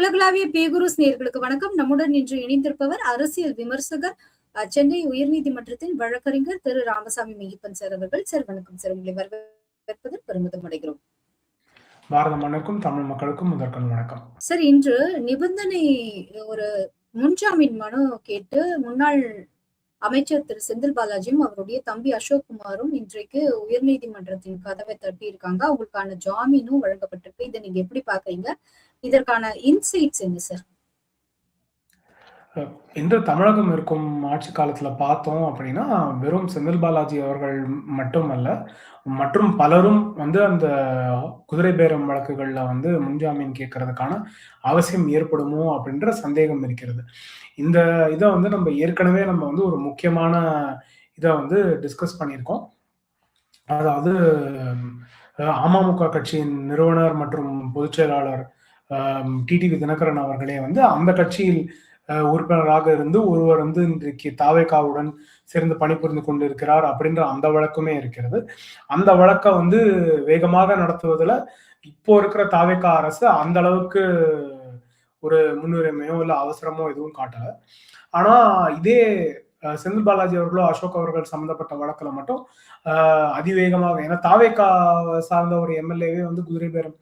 உலகளாவிய பேகுருஸ் நேயர்களுக்கு வணக்கம். நம்முடன் இன்று இணைந்திருப்பவர் அரசியல் விமர்சகர், சென்னை உயர்நீதிமன்றத்தின் வழக்கறிஞர் திரு ராமசாமி மெய்யப்பன் சார் அவர்கள். சார் வணக்கம் சார். உங்களை வரவேற்பதில் பெருமிதம் அடைகிறோம். பாரத மண்ணுக்கும் தமிழ் மக்களுக்கும் முதற்கண் வணக்கம். சார், இன்று நிபந்தனை ஒரு முன்ஜாமீன் மனு கேட்டு முன்னாள் அமைச்சர் திரு செந்தில் பாலாஜியும் அவருடைய தம்பி அசோக் குமாரும் இன்றைக்கு உயர்நீதிமன்றத்தின் கதவை தட்டி இருக்காங்க. அவங்களுக்கான ஜாமீனும் வழங்கப்பட்டிருக்கு. இதை நீங்க எப்படி பாக்குறீங்க? இதற்கான இன்சைட்ஸ் என்ன சார்? இன்று தமிழகம் இருக்கும் ஆட்சி காலத்துல பார்த்தோம் அப்படின்னா, வெறும் செந்தில் பாலாஜி அவர்கள் மட்டுமல்ல, மற்றும் பலரும் அந்த குதிரை பேரம் வழக்குகள்ல முன்ஜாமீன் கேட்கறதுக்கான அவசியம் ஏற்படுமோ அப்படின்ற சந்தேகம் இருக்கிறது. இந்த இதை நம்ம ஏற்கனவே ஒரு முக்கியமான இதை டிஸ்கஸ் பண்ணியிருக்கோம். அதாவது அமமுக கட்சியின் நிறுவனர் மற்றும் பொதுச் செயலாளர் டிடிவி தினகரன் அவர்களே அந்த கட்சியில் உறுப்பினராக இருந்து ஒருவர் இன்றைக்கு தாவேகாவுடன் சேர்ந்து பணிபுரிந்து கொண்டிருக்கிறார் அப்படின்ற அந்த வழக்குமே இருக்கிறது. அந்த வழக்கை வேகமாக நடத்துவதில் இப்போ இருக்கிற தாவேகா அரசு அந்த அளவுக்கு ஒரு முன்னுரிமையோ இல்லை அவசரமோ எதுவும் காட்டல. ஆனா இதே செந்தில் பாலாஜி அவர்களோ அசோக் அவர்கள் சம்பந்தப்பட்ட வழக்குல மட்டும் அதிவேகமாக, ஏன்னா தாவேகா சார்ந்த ஒரு எம்எல்ஏவே குதிரை பேரம்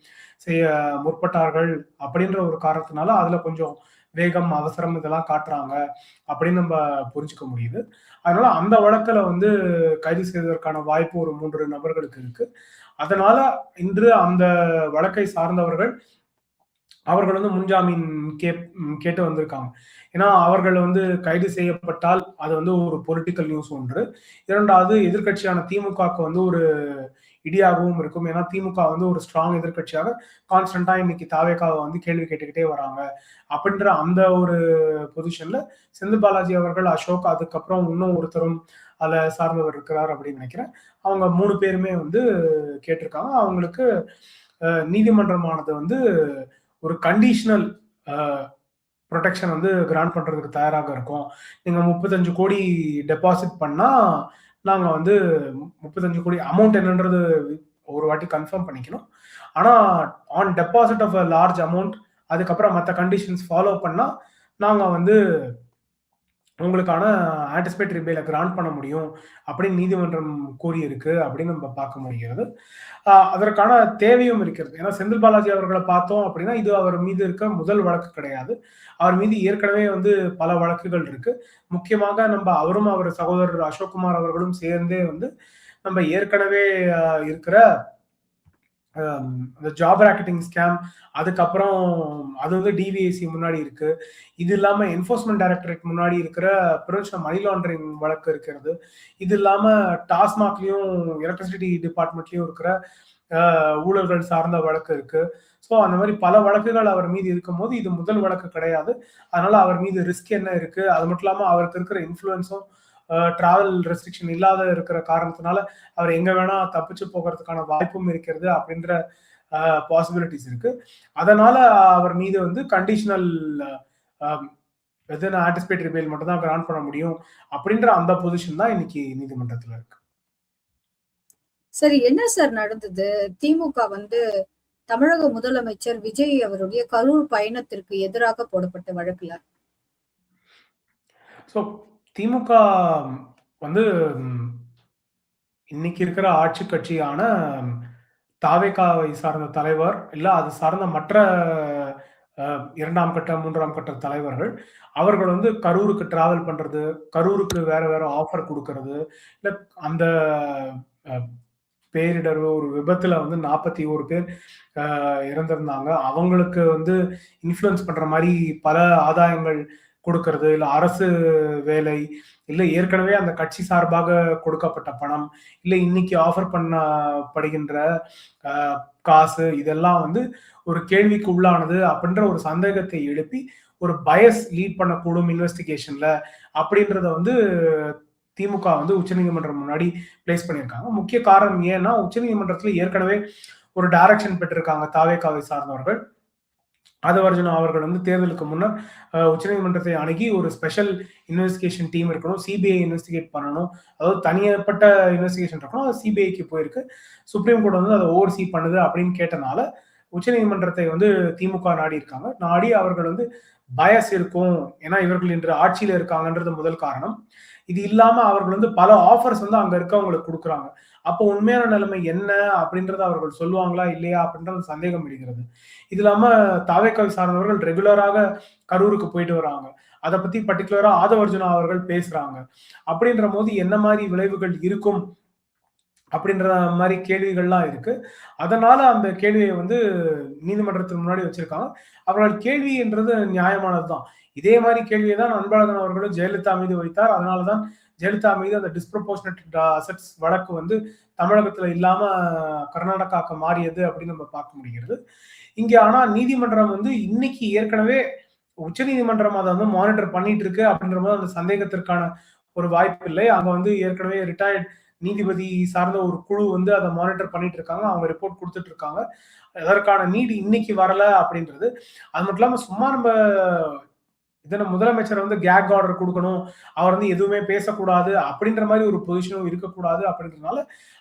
செய்ய முற்பட்டார்கள் அப்படின்ற ஒரு காரணத்தினால அதுல கொஞ்சம் வேகம், அவசரம் இதெல்லாம் காட்டுறாங்க அப்படின்னு நம்ம புரிஞ்சுக்க முடியுது. அதனால அந்த வழக்குல கைது செய்வதற்கான வாய்ப்பு ஒரு 3 நபர்களுக்கு இருக்கு. அதனால இன்று அந்த வழக்கை சார்ந்தவர்கள் அவர்கள் முன்ஜாமீன் கேட்டு வந்திருக்காங்க. ஏன்னா அவர்கள் கைது செய்யப்பட்டால் அது ஒரு பொலிட்டிக்கல் நியூஸ் ஒன்று. இரண்டாவது, எதிர்கட்சியான திமுகவுக்கு ஒரு இடியாகவும் இருக்கும். ஏன்னா திமுக ஒரு ஸ்ட்ராங் எதிர்கட்சியாக கான்ஸ்டன்டா இன்னைக்கு தாவேகாவை கேள்வி கேட்டுக்கிட்டே வராங்க அப்படின்ற அந்த ஒரு பொசிஷன்ல செந்தில் பாலாஜி அவர்கள், அசோக், அதுக்கப்புறம் இன்னும் ஒருத்தரும் அதுல சார்ந்தவர் இருக்கிறார் அப்படின்னு நினைக்கிறேன். அவங்க 3 பேருமே கேட்டிருக்காங்க. அவங்களுக்கு நீதிமன்றமானது ஒரு கண்டிஷனல் ப்ரொடெக்ஷன் கிராண்ட் பண்றதுக்கு தயாராக இருக்கும். நீங்க 35 கோடி டெபாசிட் பண்ணா நாங்க 35 கோடி அமௌண்ட் என்னன்றது ஒரு வாட்டி கன்ஃபார்ம் பண்ணிக்கணும். ஆனா on deposit of a large amount, அதுக்கப்புறம் மற்ற கண்டிஷன்ஸ் ஃபாலோ பண்ணா நாங்க உங்களுக்கான ஆன்டிசிபேட்டரி பெயிலை கிராண்ட் பண்ண முடியும் அப்படின்னு நீதிமன்றம் கூறியிருக்கு அப்படின்னு நம்ம பார்க்க முடிகிறது. அதற்கான தேவையும் இருக்கிறது. ஏன்னா செந்தில் பாலாஜி அவர்களை பார்த்தோம் அப்படின்னா இது அவர் மீது இருக்க முதல் வழக்கு கிடையாது. அவர் மீது ஏற்கனவே பல வழக்குகள் இருக்கு. முக்கியமாக அவரும் அவர் சகோதரர் அசோக் குமார் அவர்களும் சேர்ந்தே நம்ம ஏற்கனவே இருக்கிற அந்த ஜாப் ராக்கெட்டிங் ஸ்கேம், அதுக்கப்புறம் அது டிவிஎஸ்சி முன்னாடி இருக்கு. இது இல்லாம என்ஃபோர்ஸ்மெண்ட் டைரக்டரேட் முன்னாடி இருக்கிற ப்ரிவென்ஷன் மணி லாண்டரிங் வழக்கு இருக்கிறது. இது இல்லாம டாஸ்மாக்லயும் எலக்ட்ரிசிட்டி டிபார்ட்மெண்ட்லயும் இருக்கிற ஊழல்கள் சார்ந்த வழக்கு இருக்கு. ஸோ அந்த மாதிரி பல வழக்குகள் அவர் மீது இருக்கும்போது இது முதல் வழக்கு கிடையாது. அதனால அவர் மீது ரிஸ்க் என்ன இருக்கு, அது மட்டும் இல்லாம அவருக்கு இருக்கிற இன்ஃப்ளூயன்ஸும் டிராவல் ரெஸ்ட்ரிக்ஷன் இல்லாத இருக்கிற காரணத்தினால அவர் எங்க வேணா தப்பிச்சு போகிறதுக்கான வாய்ப்பும் இருக்கிறது அப்படின்ற பாசிபிலிட்டிஸ் இருக்கு. அதனால அவர் மீது கண்டிஷனல் ஆன்டிசிபேட்டரி பெயில் மட்டும் தான் கிராண்ட் பண்ண முடியும் அப்படின்ற அந்த பொசிஷன் தான் இன்னைக்கு நீதிமன்றத்துல இருக்கு. சரி, என்ன சார் நடந்தது? திமுக தமிழக முதலமைச்சர் விஜய் அவருடைய கரூர் பயணத்திற்கு எதிராக போடப்பட்ட வழக்குல திமுக இன்னைக்கு இருக்கிற ஆட்சி கட்சியான தாவேகாவை சார்ந்த தலைவர் இல்ல அது சார்ந்த மற்ற 2ஆம் கட்ட 3ஆம் கட்ட தலைவர்கள் அவர்கள் கரூருக்கு டிராவல் பண்றது, கரூருக்கு வேற வேற ஆஃபர் கொடுக்கறது, இல்ல அந்த பேரிடர் ஒரு விபத்துல 41 பேர் இறந்திருந்தாங்க, அவங்களுக்கு இன்ஃப்ளூயன்ஸ் பண்ற மாதிரி பல ஆதாயங்கள் கொடுக்கறது, இல்ல அரசு வேலை, இல்ல ஏற்கனவே அந்த கட்சி சார்பாக கொடுக்கப்பட்ட பணம், இல்ல இன்னைக்கு ஆஃபர் பண்ணப்படுகின்ற காசு, இதெல்லாம் ஒரு கேள்விக்கு உள்ளானது அப்படின்ற ஒரு சந்தேகத்தை எழுப்பி ஒரு பயஸ் லீட் பண்ணக்கூடும் இன்வெஸ்டிகேஷன்ல அப்படின்றத திமுக உச்சநீதிமன்றம் முன்னாடி பிளேஸ் பண்ணியிருக்காங்க. முக்கிய காரணம் ஏன்னா உச்சநீதிமன்றத்துல ஏற்கனவே ஒரு டைரக்ஷன் பெற்றிருக்காங்க தாவேகாவை சார்ந்தவர்கள். ஆதவர்ஜுனா அவர்கள் தேர்தலுக்கு முன்னர் உச்சநீதிமன்றத்தை அணுகி ஒரு ஸ்பெஷல் இன்வெஸ்டிகேஷன் டீம் இருக்கணும், சிபிஐ இன்வெஸ்டிகேட் பண்ணணும், அதாவது தனியப்பட்ட இன்வெஸ்டிகேஷன் இருக்கணும். அது சிபிஐக்கு போயிருக்கு. சுப்ரீம் கோர்ட் அதை ஓவர்சீ பண்ணுது அப்படின்னு கேட்டனால உச்சநீதிமன்றத்தை வந்து திமுக நாடி இருக்காங்க. நாடி அவர்கள் வந்து பயஸ் இருக்கும். ஏன்னா இவர்கள் இன்று ஆட்சியில இருக்காங்கன்றது முதல் காரணம். இது இல்லாம அவர்கள் வந்து பல ஆஃபர்ஸ் வந்து அங்க இருக்கவங்களுக்கு குடுக்குறாங்க. அப்போ உண்மையான நிலைமை என்ன அப்படின்றத அவர்கள் சொல்லுவாங்களா? இல்லையா? அப்படின்றது சந்தேகம் எழுகிறது. இது இல்லாம தாவேக்காவை சார்ந்தவர்கள் ரெகுலராக கரூருக்கு போயிட்டு வராங்க. அத பத்தி பர்ட்டிகுலரா ஆதவர்ஜுனா அவர்கள் பேசுறாங்க. அப்படின்றபோது என்ன மாரி விளைவுகள் இருக்கும்? அப்படின்ற மாரி கேள்விகள்லாம் இருக்கு. அதனால அந்த கேள்விய வந்து நீதிமன்றத்துக்கு முன்னாடி வச்சிருக்காங்க. அவர்கள் கேள்வின்றது நியாயமானது தான். இதே மாரி கேள்விய தான் அன்பழகன் அவர்களும் ஜெயலலிதா மீது வைத்தார். அதனால தான் ஜெயலலிதா மீது அந்த டிஸ்ப்ரொபோர்ஷனேட் அசெட்ஸ் வழக்கு வந்து தமிழகத்துல இல்லாம கர்நாடகாக்கு மாறியது அப்படின்னு நம்ம பார்க்க முடிகிறது. இங்க ஆனா நீதிமன்றம் வந்து இன்னைக்கு ஏற்கனவே உச்சநீதிமன்றம் அத வந்து மானிட்டர் பண்ணிட்டு இருக்கு அப்படின்ற போது அந்த சந்தேகத்திற்கான ஒரு வாய்ப்பு இல்லை. அங்க வந்து ஏற்கனவே ரிட்டயர்ட் நீதிபதி சார்ந்த ஒரு குழு வந்து அத மானிட்டர் பண்ணிட்டு இருக்காங்க. அவங்க ரிப்போர்ட் குடுத்துட்டு இருக்காங்க. அதற்கான நீட் இன்னைக்கு வரல அப்படின்றது. அது மட்டும் இல்லாம சும்மா நம்ம இதன முதலமைச்சர் வந்து கேக் ஆர்டர் குடுக்கணும். அவர் வந்து எதுவுமே பேசக்கூடாது அப்படின்ற மாரி ஒரு பொசிஷனும் இருக்கக்கூடாது அப்படின்றதுனால,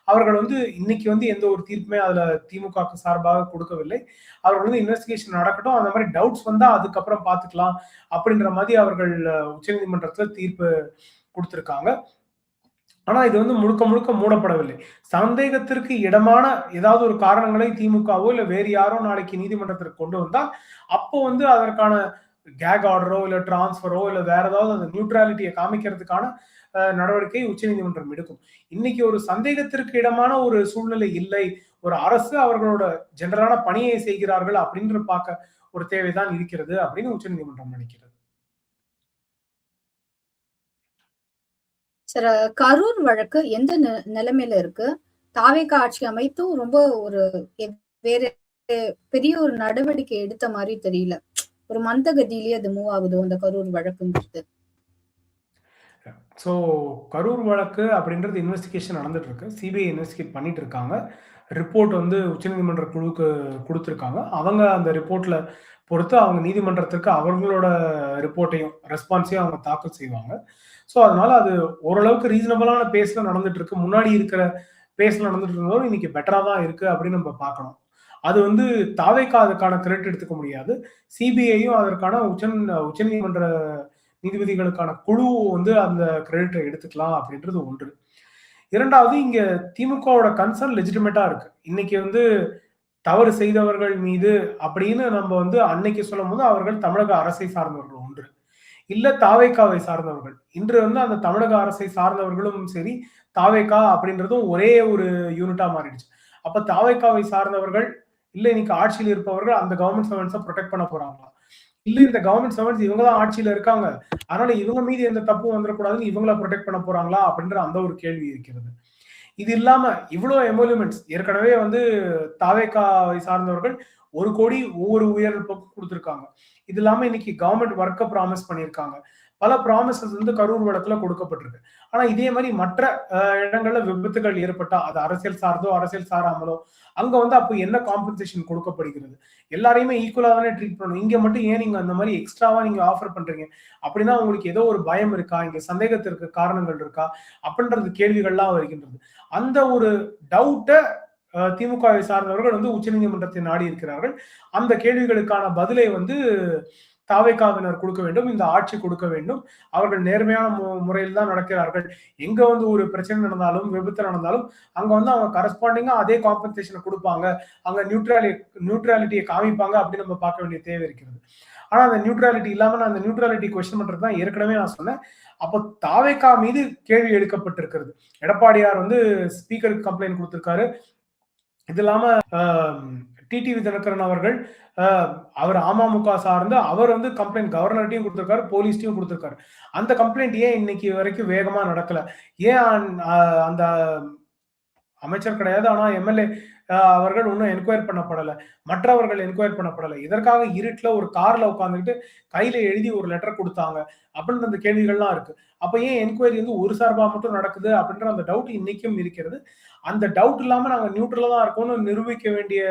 அவர்கள் வந்து இன்னைக்கு வந்து எந்த ஒரு தீர்ப்புமே அதுல திமுகவுக்கு சார்பாக கொடுக்கவில்லை. அவர்கள் வந்து இன்வெஸ்டிகேஷன் நடக்கட்டும். அந்த மாரி டவுட்ஸ் வந்தா அதுக்கப்புறம் பார்த்துக்கலாம். அப்படின்ற மாரி அவர்கள் உச்சநீதிமன்றத்துல தீர்ப்பு குடுத்திருக்காங்க. ஆனா இது வந்து முழுக்க முழுக்க மூடப்படவில்லை. சந்தேகத்திற்கு இடமான ஏதாவது ஒரு காரணங்களை திமுகவோ, இல்ல வேறு யாரோ நாளைக்கு நீதிமன்றத்திற்கு கொண்டு வந்தால், அப்போ வந்து அதற்கான கேக் ஆர்டரோ, இல்ல டிரான்ஸ்ஃபரோ, இல்ல வேற ஏதாவது அந்த நியூட்ராலிட்டிய காமிக்கிறதுக்கான நடவடிக்கை உச்சநீதிமன்றம் எடுக்கும். இன்னைக்கு ஒரு சந்தேகத்திற்கு இடமான ஒரு சூழ்நிலை இல்லை. ஒரு அரசு அவர்களோட ஜெனரலான பணியை செய்கிறார்கள் அப்படின்னு பார்க்க ஒரு தேவைதான் இருக்கிறது அப்படின்னு உச்சநீதிமன்றம் நினைக்கிறது. சார், கரூர் வழக்கு எந்த நிலைமையில இருக்கு? தாவேகா ஆட்சி அமைத்தும் ரொம்ப ஒரு வேற பெரிய ஒரு நடவடிக்கை எடுத்த மாரி தெரியல. ஒரு மந்தகதியிலேயே அது மூவ் ஆகுதோ அந்த கரூர் வழக்குங்கிறது. ஸோ கரூர் வழக்கு அப்படின்றது இன்வெஸ்டிகேஷன் நடந்துட்டு இருக்கு. சிபிஐ இன்வெஸ்டிகேட் பண்ணிட்டு இருக்காங்க. ரிப்போர்ட் வந்து உச்சநீதிமன்ற குழுவுக்கு குடுத்துருக்காங்க. அவங்க அந்த ரிப்போர்ட்ல பொறுத்து அவங்க நீதிமன்றத்திற்கு அவர்களோட ரிப்போர்ட்டையும், ரெஸ்பான்ஸையும் அவங்க தாக்கல் செய்வாங்க. ஸோ அதனால அது ஓரளவுக்கு ரீசனபிளான பேஸ்ல நடந்துட்டு இருக்கு. முன்னாடி இருக்கிற பேஸ்ல நடந்துட்டு இருந்ததோட இன்னைக்கு பெட்டரா தான் இருக்கு அப்படின்னு நம்ம பார்க்கணும். அது வந்து தாவேக்கா அதுக்கான கிரெடிட் எடுத்துக்க முடியாது. சிபிஐயும் அதற்கான உச்சநீதிமன்ற நீதிபதிகளுக்கான குழு வந்து அந்த கிரெடிட்டை எடுத்துக்கலாம் அப்படின்றது ஒன்று. இரண்டாவது இங்க திமுகவோட கன்சர்ன் லெஜிட்டிமேட்டா இருக்கு. இன்னைக்கு வந்து தவறு செய்தவர்கள் மீது அப்படின்னு நம்ம வந்து அன்னைக்கு சொல்லும்போது அவர்கள் தமிழக அரசை சார்ந்தவர்கள் ஒன்று. இல்ல தாவேக்காவை சார்ந்தவர்கள். இன்று வந்து அந்த தமிழக அரசை சார்ந்தவர்களும் சரி, தாவேக்கா அப்படின்றதும் ஒரே ஒரு யூனிட்டா மாறிடுச்சு. அப்ப தாவேக்காவை சார்ந்தவர்கள், இல்ல இன்னைக்கு ஆட்சியில் இருப்பவர்கள் அந்த கவர்ன்மெண்ட் சர்வன்ட்ஸ புரொடெக்ட் பண்ண போறாங்களா? இல்ல இந்த கவர்ன்மெண்ட் சர்வன்ட்ஸ் இவங்க தான் ஆட்சியில இருக்காங்க. அதனால இவங்க மீது எந்த தப்பும் வந்துரக்கூடாதுன்னு இவங்கள புரொடெக்ட் பண்ண போறாங்களா? அப்படின்ற அந்த ஒரு கேள்வி இருக்கிறது. இது இல்லாம இவ்ளோ எமோலிமெண்ட்ஸ் ஏற்கனவே வந்து தாவேக்காவை சார்ந்தவர்கள் 1,00,00,000 ஒவ்வொரு உயர்வுக்கும் குடுத்திருக்காங்க. இது இல்லாம இன்னைக்கு கவர்ன்மெண்ட் வொர்க்க ப்ராமிஸ் பண்ணியிருக்காங்க. பல ப்ராமிசஸ் வந்து கரூர் வழக்குல கொடுக்கப்பட்டிருக்கு. ஆனா இதே மாரி மற்ற இடங்கள்ல விபத்துகள் ஏற்பட்டா, அது அரசியல் சார்ந்தோ, அரசியல் சாராமலோ, அங்க வந்து அப்ப என்ன காம்பன்சேஷன் கொடுக்கப்படுகிறது? எல்லாரையுமே ஈக்குவலா தானே ட்ரீட் பண்ணணும். இங்க மட்டும் ஏன் நீங்க அந்த மாரி எக்ஸ்ட்ராவா நீங்க ஆஃபர் பண்றீங்க? அப்படின்னா உங்களுக்கு ஏதோ ஒரு பயம் இருக்கா? இங்க சந்தேகத்திற்கு காரணங்கள் இருக்கா? அப்படின்றது கேள்விகள்லாம் வருகின்றது. அந்த ஒரு டவுட்ட திமுகவை சார்ந்தவர்கள் வந்து உச்சநீதிமன்றத்தை நாடி இருக்கிறார்கள். அந்த கேள்விகளுக்கான பதிலை வந்து தாவேக்காவினர் கொடுக்க வேண்டும். இந்த ஆட்சி கொடுக்க வேண்டும். அவர்கள் நேர்மையான முறையில் தான் நடக்கிறார்கள். எங்க வந்து ஒரு பிரச்சனை நடந்தாலும், விபத்து நடந்தாலும், அங்க வந்து அவங்க கரஸ்பாண்டிங்கா அதே காம்பன்சேஷன குடுப்பாங்க. அங்க நியூட்ராலிட்டிய காமிப்பாங்க அப்படின்னு நம்ம பார்க்க வேண்டிய தேவை இருக்கிறது. ஆனா அந்த நியூட்ராலிட்டி இல்லாம நான் அந்த நியூட்ராலிட்டி கொஸ்டின் பண்றது தான் ஏற்கனவே நான் சொன்னேன். அப்போ தாவேக்கா மீது கேள்வி எழுக்கப்பட்டிருக்கிறது. எடப்பாடியார் வந்து ஸ்பீக்கருக்கு கம்ப்ளைண்ட் குடுத்திருக்காரு. இது இல்லாம டிடிவி தினகரன் அவர்கள் அவர் அமமுக சார்ந்து அவர் வந்து கம்ப்ளைண்ட் கவர்னர்ட்டையும் கொடுத்திருக்காரு, போலீஸ்டையும் கொடுத்திருக்காரு. அந்த கம்ப்ளைண்ட் ஏன் இன்னைக்கு வரைக்கும் வேகமா நடக்கல? ஏன் அந்த அமைச்சர் கிடையாது. ஆனா எம்எல்ஏ அவர்கள் இன்னும் என்கொயர் பண்ணப்படல. மற்றவர்கள் என்கொயர் பண்ணப்படல. இதற்காக இருட்டுல ஒரு கார்ல உட்கார்ந்துகிட்டு கையில எழுதி ஒரு லெட்டர் குடுத்தாங்க. அப்படின்ற அந்த கேள்விகள்லாம் இருக்கு. அப்ப ஏன் என்கொயரி வந்து ஒரு சார்பா மட்டும் நடக்குது அப்படின்ற அந்த டவுட் இன்னைக்கும் இருக்கிறது. அந்த டவுட் இல்லாம நாங்க நியூட்ரலா தான் இருக்கோம்னு நிரூபிக்க வேண்டிய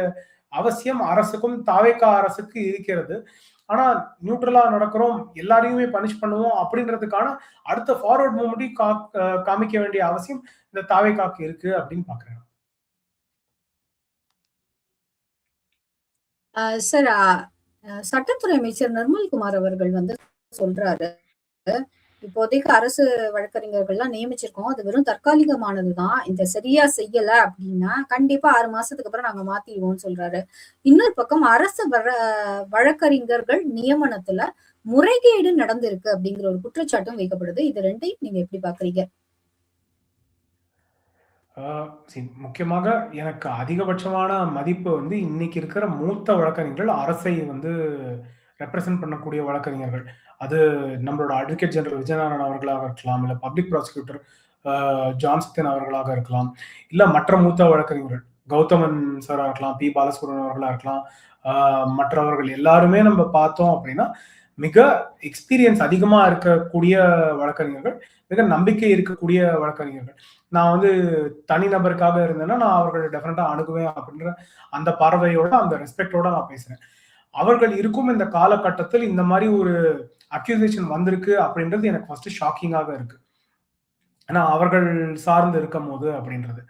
அவசியம் அரசுக்கும், தாவேக்கா அரசுக்கு இருக்கிறது. ஆனா நியூட்ரலா நடக்கிறோம், எல்லாரையுமே பனிஷ் பண்ணுவோம் அப்படின்றதுக்கான அடுத்த ஃபார்வர்ட் மூவ்மெண்ட்டையும் காமிக்க வேண்டிய அவசியம் இந்த தாவேக்காக்கு இருக்கு அப்படின்னு பார்க்கிறேன். சார், சட்டத்துறை அமைச்சர் நிர்மல்குமார் அவர்கள் வந்து சொல்றாரு, இப்போதைக்கு அரசு வழக்கறிஞர்கள்லாம் நியமிச்சிருக்கோம். அது வெறும் தற்காலிகமானதுதான். இந்த சரியா செய்யல அப்படின்னா, கண்டிப்பா 6 மாசத்துக்கு அப்புறம் நாங்க மாத்திருவோம்னு சொல்றாரு. இன்னொரு பக்கம் அரசு வழக்கறிஞர்கள் நியமனத்துல முறைகேடு நடந்திருக்கு அப்படிங்கிற ஒரு குற்றச்சாட்டும் வைக்கப்படுது. இது 2யும் நீங்க எப்படி பார்க்குறீங்க? முக்கியமாக எனக்கு அதிகபட்சமான மதிப்பு வந்து இன்னைக்கு இருக்கிற மூத்த வழக்கறிஞர்கள், அரசை வந்து ரெப்ரசன்ட் பண்ணக்கூடிய வழக்கறிஞர்கள். அது நம்மளோட அட்வொகேட் ஜெனரல் விஜயநாராயணன் அவர்களாக இருக்கலாம், இல்ல பப்ளிக் ப்ராசிக்யூட்டர் ஜான்சன் அவர்களாக இருக்கலாம், இல்ல மற்ற மூத்த வழக்கறிஞர்கள் கௌதமன் சாரா இருக்கலாம், பி பாலசுப்ரமணியன் அவர்களா இருக்கலாம். மற்றவர்கள் எல்லாருமே நம்ம பார்த்தோம் அப்படின்னா மிக எக்ஸ்பீரியன்ஸ் அதிகமா இருக்கக்கூடிய வழக்கறிஞர்கள், மிக நம்பிக்கை இருக்கக்கூடிய வழக்கறிஞர்கள். நான் வந்து தனிநபருக்காக இருந்தேன்னா நான் அவர்களை டெஃபினட்டா அணுகுவேன் அப்படின்ற அந்த பார்வையோட, அந்த ரெஸ்பெக்டோட நான் பேசுறேன். அவர்கள் இருக்கும் இந்த காலகட்டத்தில் இந்த மாதிரி ஒரு அக்யூசேஷன் வந்திருக்கு அப்படின்றது எனக்கு ஃபர்ஸ்ட் ஷாக்கிங்காக இருக்கு. ஏன்னா அவர்கள் சார்ந்து இருக்கும் போது அப்படின்றது.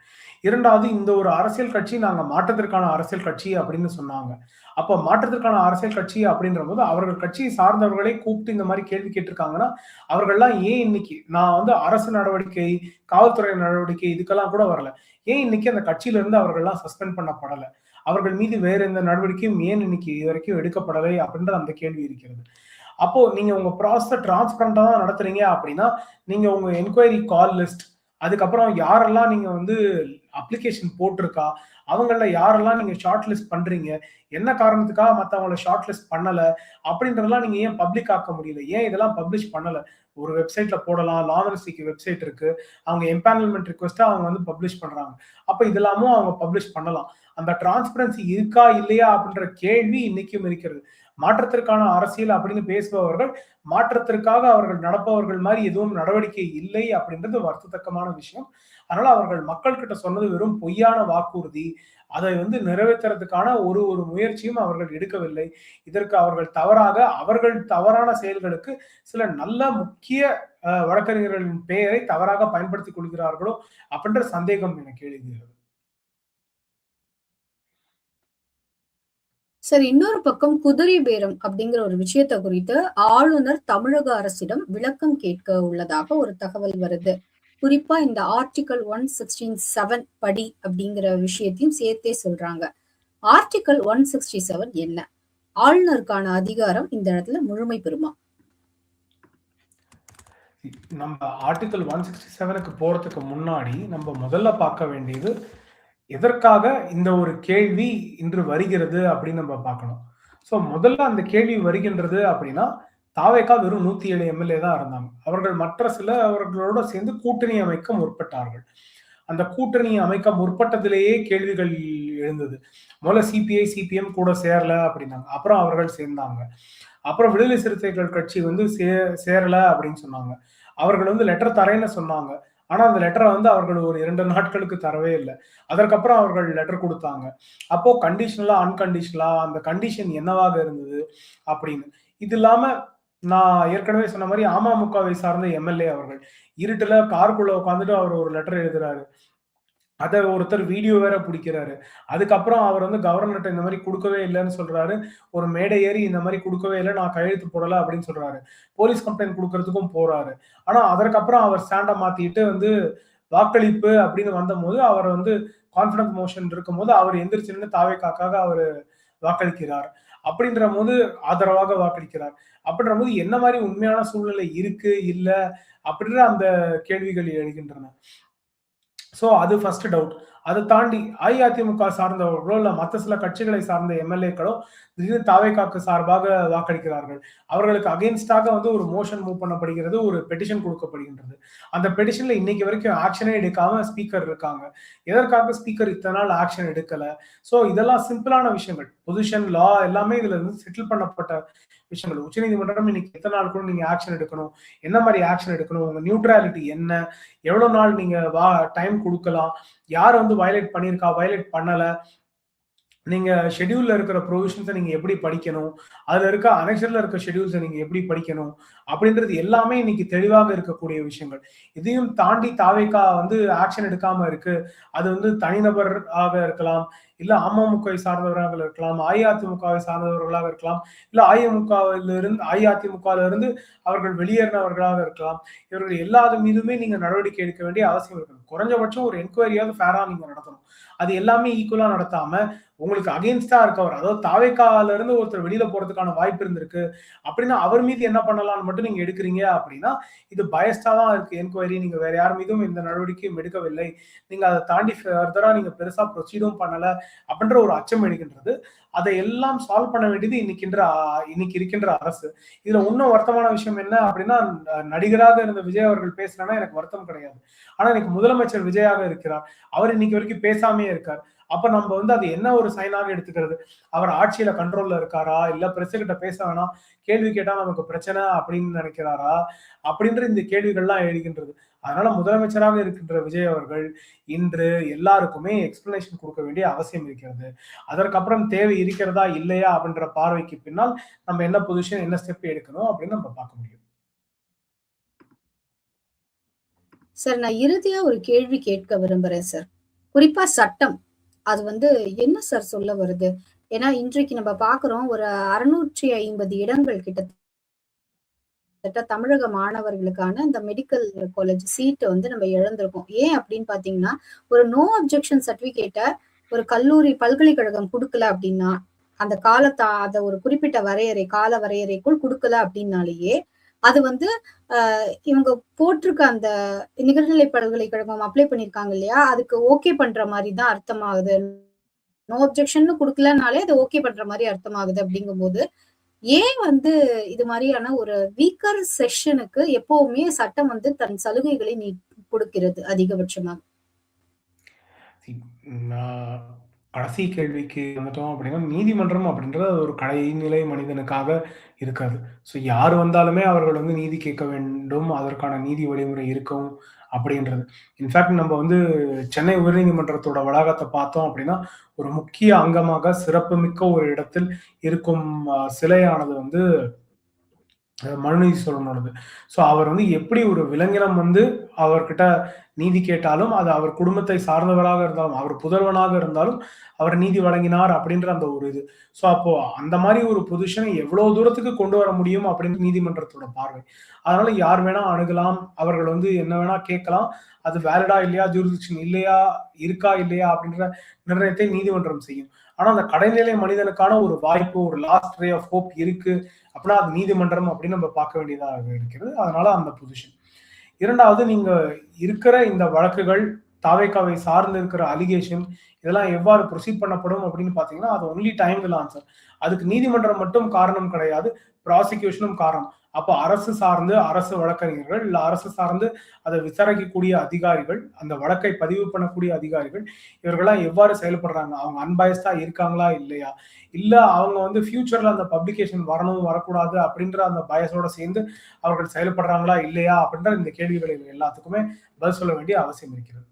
2வது, இந்த ஒரு அரசியல் கட்சி நாங்க மாற்றத்திற்கான அரசியல் கட்சி அப்படின்னு சொன்னாங்க. அப்ப மாற்றத்திற்கான அரசியல் கட்சி அப்படின்றபோது அவர்கள் கட்சியை சார்ந்தவர்களே கூப்பிட்டு இந்த மாதிரி கேள்வி கேட்டிருக்காங்கன்னா, அவர்கள்லாம் ஏன் இன்னைக்கு நான் வந்து அரசு நடவடிக்கை, காவல்துறை நடவடிக்கை இதுக்கெல்லாம் கூட வரல. ஏன் இன்னைக்கு அந்த கட்சியில இருந்து அவர்கள்லாம் சஸ்பெண்ட் பண்ணப்படல? அவர்கள் மீது வேற எந்த நடவடிக்கையும் ஏன் இன்னைக்கு இதுவரைக்கும் எடுக்கப்படலை அப்படின்ற அந்த கேள்வி இருக்கிறது. அப்போ நீங்க உங்க ப்ராசஸ டிரான்ஸ்பரண்டா தான் நடத்துறீங்க அப்படின்னா, நீங்க உங்க என்கொயரி கால் லிஸ்ட், அதுக்கப்புறம் யாரெல்லாம் நீங்க வந்து அப்ளிகேஷன் போட்டிருக்கா, அவங்கள யாரெல்லாம் நீங்க ஷார்ட் லிஸ்ட் பண்றீங்க, என்ன காரணத்துக்காக மத்தவங்கள ஷார்ட் லிஸ்ட் பண்ணல, அப்படின்றதெல்லாம் நீங்க ஏன் பப்ளிக் ஆக்க முடியல? ஏன் இதெல்லாம் பப்ளிஷ் பண்ணல? ஒரு வெப்சைட்ல போடலாம். லா மினிஸ்ட்ரிக்கு வெப்சைட் இருக்கு. அவங்க எம்பேனல்மென்ட் ரிக்வெஸ்ட்டா அவங்க வந்து பப்ளிஷ் பண்றாங்க. அப்ப இதெல்லாமும் அவங்க பப்ளிஷ் பண்ணலாம். அந்த டிரான்ஸ்பரன்சி இருக்கா இல்லையா அப்படின்ற கேள்வி இன்னைக்கும் இருக்கிறது. மாற்றத்திற்கான அரசியல் அப்படின்னு பேசுபவர்கள், மாற்றத்திற்காக அவர்கள் நடப்பவர்கள் மாதிரி எதுவும் நடவடிக்கை இல்லை அப்படின்றது வருத்தத்தக்கமான விஷயம். அதனால அவர்கள் மக்கள் கிட்ட சொன்னது வெறும் பொய்யான வாக்குறுதி. அதை வந்து நிறைவேற்றுறதுக்கான ஒரு ஒரு முயற்சியும் அவர்கள் எடுக்கவில்லை. இதற்கு அவர்கள் தவறான செயல்களுக்கு சில நல்ல முக்கிய வழக்கறிஞர்களின் பெயரை தவறாக பயன்படுத்திக் கொள்கிறார்களோ அப்படின்ற சந்தேகம் எனக்கு எழுகிறது. சார், இன்னொரு பக்கம் குதிரை பேரம் அப்படிங்கிற ஒரு விஷயத்த குறித்து ஆளுநர் தமிழக அரசிடம் விளக்கம் கேட்க உள்ளதாக ஒரு தகவல் வருது. குறிப்பா இந்த ஆர்டிகல் 116(7) படி அப்படிங்கிற விஷயத்தையும் சேர்த்தே சொல்றாங்க. ஆர்டிகல் 167 என்ன? ஆளுநருக்கான அதிகாரம் இந்த இடத்துல முழுமை பெறுமா? நம்ம ஆர்டிகல் 167க்கு போறதுக்கு முன்னாடி நம்ம முதல்ல பார்க்க வேண்டியது, எதற்காக இந்த ஒரு கேள்வி இன்று வருகிறது அப்படின்னு நம்ம பார்க்கணும். ஸோ முதல்ல அந்த கேள்வி வருகின்றது அப்படின்னா, தாவேகா வெறும் 107 எம்எல்ஏ தான் இருந்தாங்க. அவர்கள் மற்ற சிலவர்களோட சேர்ந்து கூட்டணி அமைக்க முற்பட்டார்கள். அந்த கூட்டணி அமைக்க முற்பட்டதிலேயே கேள்விகள் எழுந்தது. முதல்ல சிபிஐ, சிபிஎம் கூட சேரல அப்படின்னாங்க. அப்புறம் அவர்கள் சேர்ந்தாங்க. அப்புறம் விடுதலை சிறுத்தைகள் கட்சி வந்து சேரல அப்படின்னு சொன்னாங்க. அவர்கள் வந்து லெட்டர் தரேன்னு சொன்னாங்க. ஆனா அந்த லெட்டரை வந்து அவர்கள் ஒரு 2 நாட்களுக்கு தரவே இல்ல. அதற்கப்புறம் அவர்கள் லெட்டர் குடுத்தாங்க. அப்போ கண்டிஷனலா, அன்கண்டிஷனலா அந்த கண்டிஷன் என்னவாக இருந்தது அப்படின்னு. இது இல்லாம நான் ஏற்கனவே சொன்ன மாரி அமமுகவை சார்ந்த எம்எல்ஏ அவர்கள். இருட்டுல காருக்குள்ள உட்கார்ந்துட்டு அவர் ஒரு லெட்டர் எழுதுறாரு. அத ஒருத்தர் வீடியோ வேற புடிக்கிறாரு. அதுக்கப்புறம் அவர் வந்து கவர்னர்ட்ட இந்த மாரி குடுக்கவே இல்லன்னு சொல்றாரு. ஒரு மேடை ஏறி இந்த மாரி குடுக்கவே இல்ல, நான் கையெழுத்து போடல அப்படின்னு சொல்றாரு. போலீஸ் கம்ப்ளைண்ட் குடுக்கறதுக்கும் போறாரு. ஆனா அதற்கப்புறம் அவர் ஸ்டாண்ட மாத்திட்டு வந்து வாக்களிப்பு அப்படின்னு வந்தபோது, அவர் வந்து கான்ஃபிடன்ஸ் மோஷன் இருக்கும்போது, அவர் எந்திரிச்சு நின்னு தாவேக்காக்காக அவரு வாக்களிக்கிறார். அப்படின்றபோது ஆதரவாக வாக்களிக்கிறார். அப்படின்றபோது என்ன மாரி உண்மையான சூழ்நிலை இருக்கு, இல்ல அப்படின்ற அந்த கேள்விகள் எழுகின்றன. சோ அது ஃபர்ஸ்ட் டவுட். அத தாண்டி அஇஅதிமுக சார்ந்தவர்களோ, இல்ல மத்த சில கட்சிகளை சார்ந்த எம்எல்ஏக்களோ திடீர்னு தாவேக்காக்கு சார்பாக வாக்களிக்கிறார்கள். அவர்களுக்கு அகைன்ஸ்டாக வந்து ஒரு மோஷன் மூவ் பண்ணப்படுகிறது. ஒரு பெட்டிஷன் குடுக்கப்படுகின்றது. அந்த பெட்டிஷன்ல இன்னைக்கு வரைக்கும் ஆக்ஷனே எடுக்காம ஸ்பீக்கர் இருக்காங்க. எதற்காக ஸ்பீக்கர் இத்தன நாள் ஆக்ஷன் எடுக்கல? சோ இதெல்லாம் சிம்பிளான விஷயங்கள். பொசிஷன், லா எல்லாமே இதுல இருந்து செட்டில் பண்ணப்பட்ட விஷயங்கள். உச்சநீதிமன்றம் இன்னைக்கு எத்தன நாளுக்குள்ள நீங்க ஆக்ஷன் எடுக்கணும்? என்ன மாரி ஆக்ஷன் எடுக்கணும்? உங்க நியூட்ராலிட்டி என்ன? எவ்வளவு நாள் நீங்க டைம் குடுக்கலாம்? யார் வந்து வயலேட் பண்ணியிருக்கா? வயலேட் பண்ணல? நீங்க ஷெட்யூல்ல இருக்கிற ப்ரொவிஷன்ஸ நீங்க எப்படி படிக்கணும்? அதுல இருக்க அனெக்ஸர்ல இருக்க ஷெட்யூல்ஸ நீங்க எப்படி படிக்கணும்? அப்படின்றது எல்லாமே இன்னைக்கு தெளிவாக இருக்கக்கூடிய விஷயங்கள். இதையும் தாண்டி தாவேகா வந்து ஆக்ஷன் எடுக்காம இருக்கு. அது வந்து தனிநபர் ஆக இருக்கலாம். இல்ல அமமுகவை சார்ந்தவர்களாக இருக்கலாம், அஇஅதிமுகவை சார்ந்தவர்களாக இருக்கலாம், இல்ல அஇஅதிமுகவிலிருந்து அவர்கள் வெளியேறினவர்களாக இருக்கலாம். இவர்கள் எல்லார் மீதுமே நீங்க நடவடிக்கை எடுக்க வேண்டிய அவசியம் இருக்குது. குறைஞ்சபட்சம் ஒரு என்கொயரியாவது ஃபேரா நீங்க நடத்தணும். அது எல்லாமே ஈக்குவலா நடத்தாம, உங்களுக்கு அகைன்ஸ்டா இருக்கவர், அதாவது தாவேக்கால இருந்து ஒருத்தர் வெளியில போறதுக்கான வாய்ப்பு இருந்திருக்கு அப்படின்னா, அவர் மீது என்ன பண்ணலாம்னு மட்டும் நீங்க எடுக்கிறீங்க அப்படின்னா, இது பயஸ்டா தான் இருக்கு என்கொயரி. நீங்க வேற யார் மீதும் எந்த நடவடிக்கையும் எடுக்கவில்லை. நீங்க அதை தாண்டி ஃபர்தரா நீங்க பெருசா ப்ரொசீடும் பண்ணல அப்படின்ற ஒரு அச்சம் எழுகின்றது. அதை எல்லாம் சால்வ் பண்ண வேண்டியது இன்னைக்கு இருக்கின்ற அரசு. இதுல இன்னும் வருத்தமான விஷயம் என்ன அப்படின்னா, நடிகராக இருந்த விஜய் அவர்கள் பேசலன்னா எனக்கு வருத்தம் கிடையாது. ஆனா இன்னைக்கு முதலமைச்சர் விஜயாக இருக்கிறார். அவர் இன்னைக்கு வரைக்கும் பேசாமே இருக்கார். அப்ப நம்ம வந்து அது என்ன ஒரு சைனாக எடுத்துக்கிறது? அவர் ஆட்சியில கண்ட்ரோல்ல இருக்காரா? இல்ல பிரஸ் கிட்ட பேச வேணாம், கேள்வி கேட்டா நமக்கு பிரச்சனை அப்படின்னு நினைக்கிறாரா? அப்படின்ற இந்த கேள்விகள்லாம் எழுகின்றது. அதனால முதலமைச்சராக இருக்கின்ற விஜய் அவர்கள் இன்று எல்லாருக்குமே எக்ஸ்பிளனேஷன் கொடுக்க வேண்டிய அவசியம் இருக்கிறது. அதற்கப்புறம் தேவை இருக்கிறதா இல்லையா அப்படின்ற பார்வைக்கு பின்னால் நம்ம என்ன பொசிஷன், என்ன ஸ்டெப் எடுக்கணும் அப்படின்னு நம்ம பார்க்க முடியும். சார், நான் இறுதியா ஒரு கேள்வி கேட்க விரும்புறேன் சார். குறிப்பா சட்டம். அது வந்து என்ன சார் சொல்ல வருது? ஏன்னா இன்றைக்கு நம்ம பார்க்கிறோம், ஒரு 650 இடங்கள் கிட்டத்தட்ட தமிழக மாணவர்களுக்கான இந்த மெடிக்கல் காலேஜ் சீட்ட வந்து நம்ம இழந்திருக்கோம். ஏன் அப்படின்னு பார்த்தீங்கன்னா, ஒரு நோ அப்ஜெக்ஷன் சர்டிபிகேட்ட ஒரு கல்லூரி, பல்கலைக்கழகம் குடுக்கல அப்படின்னா, அந்த அத ஒரு குறிப்பிட்ட கால வரையறைக்குள் குடுக்கல அப்படின்னாலேயே, அது வந்து இவங்க போட்டிருக்க அந்த நிகர்நிலை பல்கலைக்கழகம் அப்ளை பண்ணியிருக்காங்க இல்லையா? அதுக்கு ஓகே பண்ற மாரி தான் அர்த்தமாகுது. நோ அப்ஜெக்ஷன்னு குடுக்கலனாலே அது ஓகே பண்ற மாரி அர்த்தமாகுது அப்படிங்கும்போது, ஏன் வந்து இது மாரியான ஒரு வீக்கர் செக்ஷனுக்கு எப்பவுமே சட்டம் வந்து தன் சலுகைகளை கொடுக்கிறது அதிகபட்சமா? நான் கடைசி கேள்விக்கு வந்துட்டோம் அப்படின்னா, நீதிமன்றம் அப்படின்றது ஒரு கடைநிலை மனிதனுக்காக இருக்காது. ஸோ யார் வந்தாலுமே அவர்கள் வந்து நீதி கேட்க வேண்டும். அதற்கான நீதி வழிமுறை இருக்கும் அப்படின்றது. இன்ஃபாக்ட் நம்ம வந்து சென்னை உயர்நீதிமன்றத்தோட வளாகத்த பார்த்தோம் அப்படின்னா, ஒரு முக்கிய அங்கமாக சிறப்புமிக்க ஒரு இடத்தில் இருக்கும் சிலையானது வந்து மனுநீதி சோழனோடது. ஸோ அவர் வந்து எப்படி ஒரு விலங்கினம் வந்து அவர்கிட்ட நீதி கேட்டாலும், அது அவர் குடும்பத்தை சார்ந்தவராக இருந்தாலும், அவர் புதல்வனாக இருந்தாலும், அவர் நீதி வழங்கினார் அப்படின்ற அந்த ஒரு இது. ஸோ அப்போ அந்த மாரி ஒரு பொசிஷனை எவ்வளோ தூரத்துக்கு கொண்டு வர முடியும் அப்படின்னு நீதிமன்றத்தோட பார்வை. அதனால யார் வேணா அணுகலாம். அவர்கள் வந்து என்ன வேணா கேட்கலாம். அது வேலிடா இல்லையா, ஜூரிஸ்டிக்ஷன் இல்லையா, இருக்கா இல்லையா அப்படின்ற நிர்ணயத்தை நீதிமன்றம் செய்யும். ஆனா அந்த கடைநிலை மனிதனுக்கான ஒரு வாய்ப்பு, ஒரு லாஸ்ட் ரே ஆஃப் ஹோப் இருக்கு அப்படின்னா அது நீதிமன்றம் அப்படின்னு நம்ம பார்க்க வேண்டியதாக இருக்கிறது. அதனால அந்த பொசிஷன். இரண்டாவது, நீங்க இருக்கிற இந்த வழக்குகள், தாவேக்காவை சார்ந்து இருக்கிற அலிகேஷன் இதெல்லாம் எவ்வாறு ப்ரொசீட் பண்ணப்படும் அப்படின்னு பார்த்தீங்கன்னா, அது ஒன்லி டைம் வில் ஆன்சர். அதுக்கு நீதிமன்றம் மட்டும் காரணம் கிடையாது, ப்ராசிக்யூஷனும் காரணம். அப்போ அரசு சார்ந்து அரசு வழக்கறிஞர்கள், இல்ல அரசு சார்ந்து அதை விசாரிக்கக்கூடிய அதிகாரிகள், அந்த வழக்கை பதிவு பண்ணக்கூடிய அதிகாரிகள், இவர்கள்லாம் எவ்வாறு செயல்படுறாங்க? அவங்க அன்பயஸ்டா இருக்காங்களா இல்லையா? இல்ல அவங்க வந்து ஃபியூச்சர்ல அந்த பப்ளிகேஷன் வரணும், வரக்கூடாது அப்படின்ற அந்த பயஸோட சேர்ந்து அவர்கள் செயல்படுறாங்களா இல்லையா? அப்படின்ற இந்த கேள்விகள் எல்லாத்துக்குமே பதில் சொல்ல வேண்டிய அவசியம் இருக்கிறது.